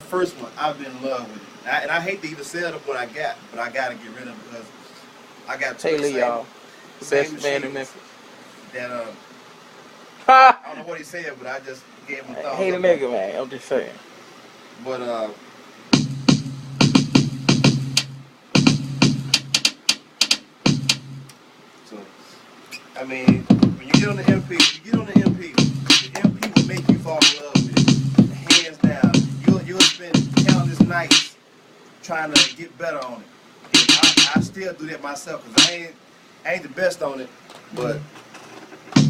First one, I've been in love with it. And I hate to even sell the what I got, but I got to get rid of it because I got two Dante of the Lee, y'all. same Best band in machines Memphis. that Ha! I don't know what he said, but I just gave him a I thumbs hate a up on nigga, it. man. I'm just saying. But so I mean, when you get on the MP, you get on the MP will make you fall in love with it, hands down. You'll spend countless nights trying to get better on it. And I still do that myself because I ain't the best on it, but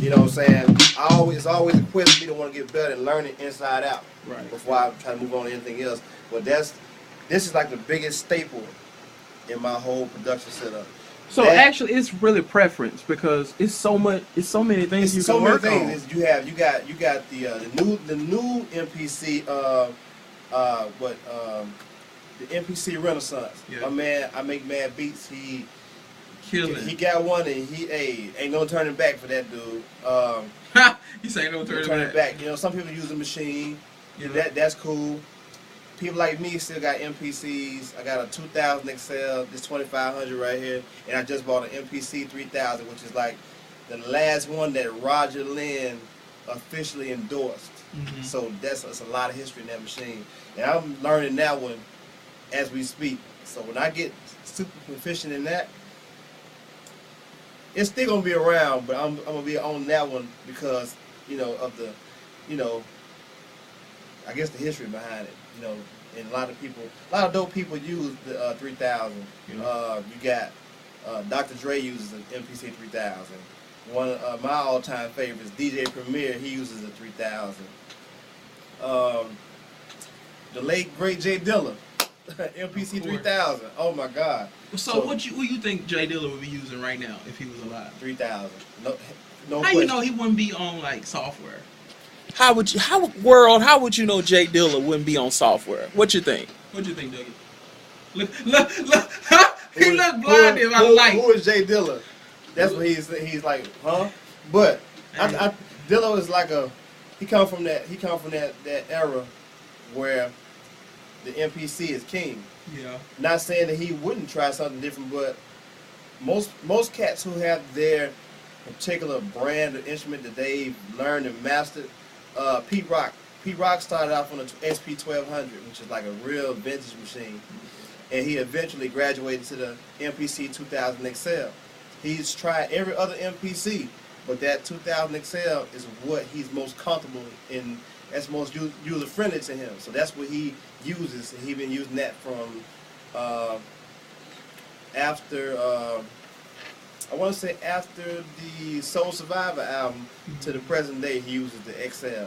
you know what I'm saying. It's always a quest for me to want to get better and learn it inside out Right. before I try to move on to anything else. But this is like the biggest staple in my whole production setup. So That actually, it's really preference because it's so much. It's so many things you it's so can many work things. on. You got the new MPC what the MPC Renaissance. Yeah. My man, I make mad beats. Killing. He got one and ain't no turning back for that dude. You say no Turn turn it back. You know, some people use a machine. Yeah. That's cool. People like me still got MPCs. I got a 2000 XL, this 2500 right here, and I just bought an MPC 3000, which is like the last one that Roger Lynn officially endorsed. Mhm. So that's a lot of history in that machine, and I'm learning that one as we speak. So when I get super proficient in that, it's still gonna be around, but I'm gonna be on that one because of the, you know, I guess the history behind it. And a lot of dope people use the 3000. Yeah. You got Dr. Dre uses an MPC 3000. One of my all-time favorites, DJ Premier, he uses a 3000. The late great Jay Dilla, MPC 3000. Oh my God. So what you think Jay Dilla would be using right now if he was alive? 3000. No How question. you know he wouldn't be on like software? How would you know Jay Dilla wouldn't be on software? What you think? What do you think, Dougie? Look! He looked blinded by the who light. is Jay Dilla? That's what he's like, huh? But Dilla is like he come from that era where the MPC is king. Yeah. Not saying that he wouldn't try something different, but most cats who have their particular brand of instrument that they've learned and mastered. Pete Rock started off on the SP 1200, which is like a real vintage machine, and he eventually graduated to the MPC 2000 XL. He's tried every other MPC, but that 2000 XL is what he's most comfortable in. That's most user friendly to him. So that's what he uses, and he's been using that from after. I want to say after the Soul Survivor album to the present day, he uses the XL.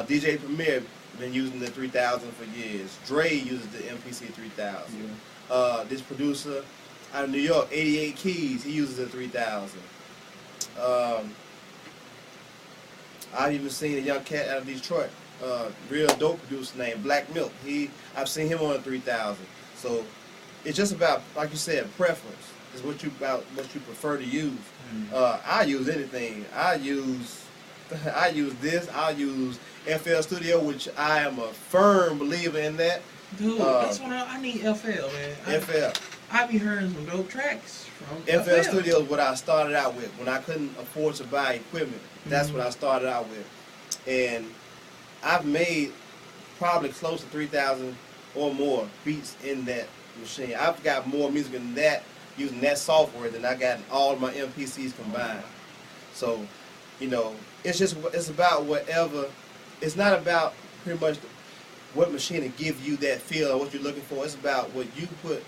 DJ Premier been using the 3000 for years. Dre uses the MPC 3000. Yeah. This producer out of New York, 88 Keys, he uses the 3000. I've even seen a young cat out of Detroit, real dope producer named Black Milk. I've seen him on the 3000. So it's just about, like you said, preference. Is what you prefer to use. I use anything. I use this. I use FL Studio, which I am a firm believer in that. Dude, that's what I need FL, man. FL. I be hearing some dope tracks from FL Studio is what I started out with when I couldn't afford to buy equipment. That's what I started out with, and I've made probably close to 3,000 or more beats in that machine. I've got more music than that using that software than I got in all of my MPCs combined. So, it's about whatever. It's not about pretty much what machine to give you that feel or what you're looking for. It's about what you put.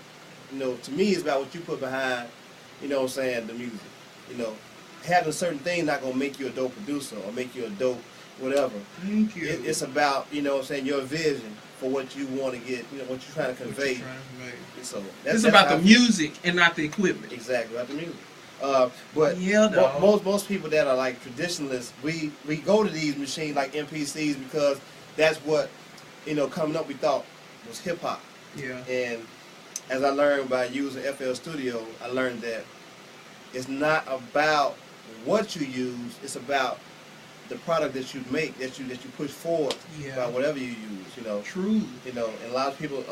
To me, it's about what you put behind. What I'm saying, the music. Having certain things not gonna make you a dope producer or make you a dope whatever. Thank you. It's about what I'm saying, your vision for what you want to get, what you're trying to convey. So it's about the music and not the equipment. Exactly, about the music. But yeah, most people that are like traditionalists, we go to these machines like MPCs because that's what coming up we thought was hip hop. Yeah. And as I learned by using FL Studio, I learned that it's not about what you use; it's about the product that you make, that you push forward by whatever you use, you know. True. You know, and a lot of people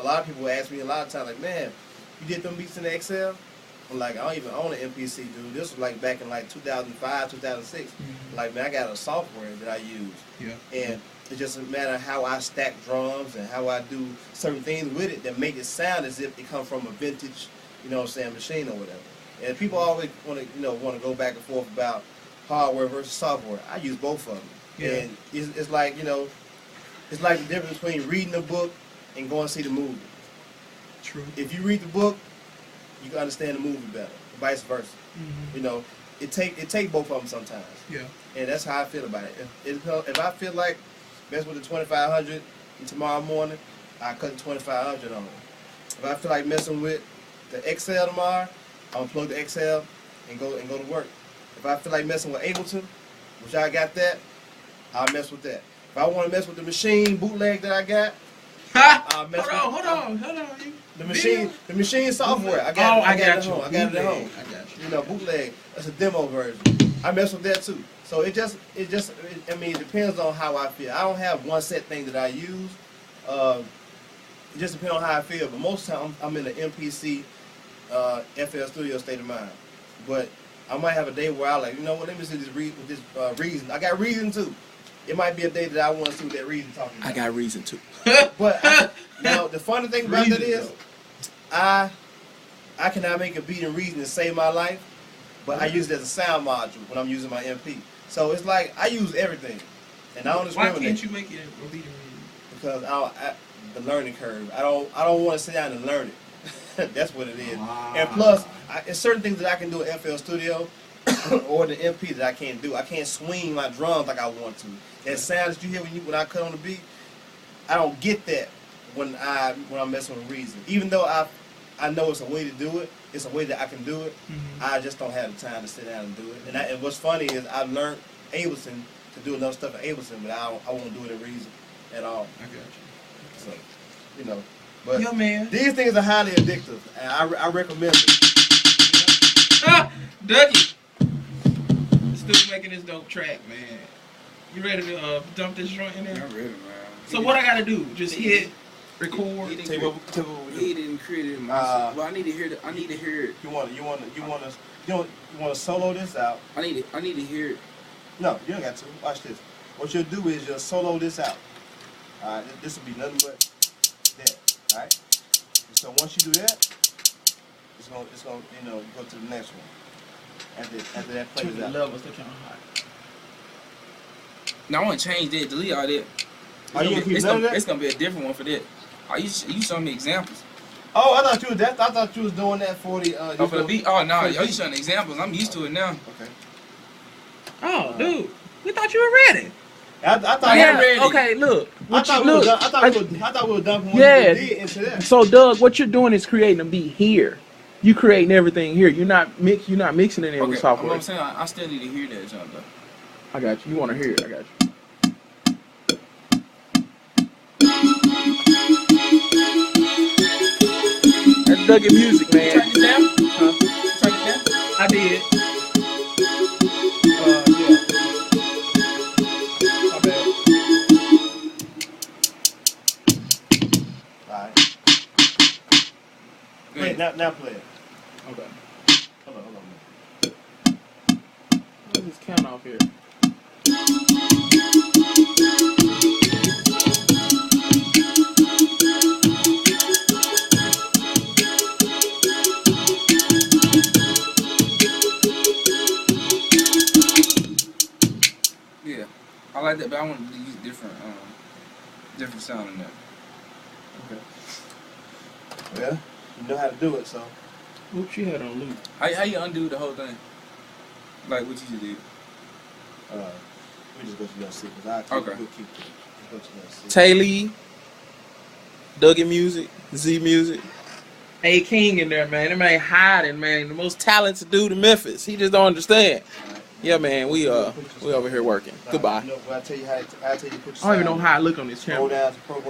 ask me a lot of times, like, man, you did them beats in the Excel? I'm like, I don't even own an MPC, dude. This was like back in like 2005, 2006. Like, man, I got a software that I use. Yeah. And it doesn't matter how I stack drums and how I do certain things with it that make it sound as if it comes from a vintage, you know what I'm saying, machine or whatever. And people always want to go back and forth about hardware versus software. I use both of them. Yeah. And it's like, you know, it's like the difference between reading a book and going to see the movie. True. If you read the book, you can understand the movie better, vice versa. You know, it take both of them sometimes. Yeah. And that's how I feel about it. If I feel like mess with the 2500 tomorrow morning, I cut the 2500 on it. If I feel like messing with the XL tomorrow, I'm gonna plug the XL and go to work. If I feel like messing with Ableton, which I got that, I'll mess with that. If I want to mess with the machine bootleg that I got, I'll mess hold on. The machine software. I got it at home. I got you. You know, bootleg. That's a demo version. I mess with that too. So it depends on how I feel. I don't have one set thing that I use. It just depends on how I feel. But most of the time, I'm in the MPC, FL Studio state of mind. But I might have a day where I like, you know what? Let me see this reason. I got reason too. It might be a day that I want to see what that reason talking about. I got reason too. But now the funny thing about that is, I cannot make a beat in Reason to save my life, but I use it as a sound module when I'm using my MP. So it's like I use everything, and I don't discriminate. Why can't you make it a beat in Reason? Because the learning curve. I don't want to sit down and learn it. That's what it is. Wow. And plus, it's certain things that I can do in FL Studio or the MP that I can't do. I can't swing my drums like I want to. That sound that you hear when I cut on the beat, I don't get that when I'm messing with Reason. Even though I know it's a way to do it, it's a way that I can do it. I just don't have the time to sit down and do it. And what's funny is I learned Ableton to do enough stuff in Ableton, but I won't do it in Reason at all. I got you. So, you know, but yeah, man. These things are highly addictive, and I recommend it. Dougie, still making this dope track, man. You ready to dump this joint in there? I'm ready, man. So what I gotta do? Just hit record. He didn't create it myself. Well, I need to hear it. I need to hear it. You want to solo this out? I need to hear it. No, you don't got to. Watch this. What you'll do is you'll solo this out. All right, this will be nothing but that. All right. And so once you do that, it's gonna go to the next one. After that plays out. Levels look kind of hot. Now I want to change that. Delete all that. It's gonna be a different one for that. You showing me examples. Oh, I thought you was doing that for the. For the beat. Oh no, you showing examples. I'm used to it now. Okay. Oh, dude, we thought you were ready. I thought you were ready. Okay, look. I thought we were dumping what yeah, you did into that. So Doug, what you're doing is creating a beat here. You creating everything here. You're not mixing it in with software. What I'm saying, I still need to hear that, John. Though. I got you. You want to hear it? I got you. That's Dougie music, man. Turn it down? Turn it down? I did. Yeah. My bad. Alright. Wait, now play it. Okay. Hold on. Let's just count off here. Yeah, I like that, but I want to use different sound in there. Okay. Well, you know how to do it, so. Oops, she had on loop. How you undo the whole thing? Like what you did? We just go to your seat, because we'll keep it. Go to your seat. Dante Lee, Dougie music, Z music. A King in there, man. That man hiding, man. The most talented dude in Memphis. He just don't understand. Right. Yeah, man. We over here working. Goodbye. You know, I tell you how to put your I don't even know how I look on this channel. Go down to program.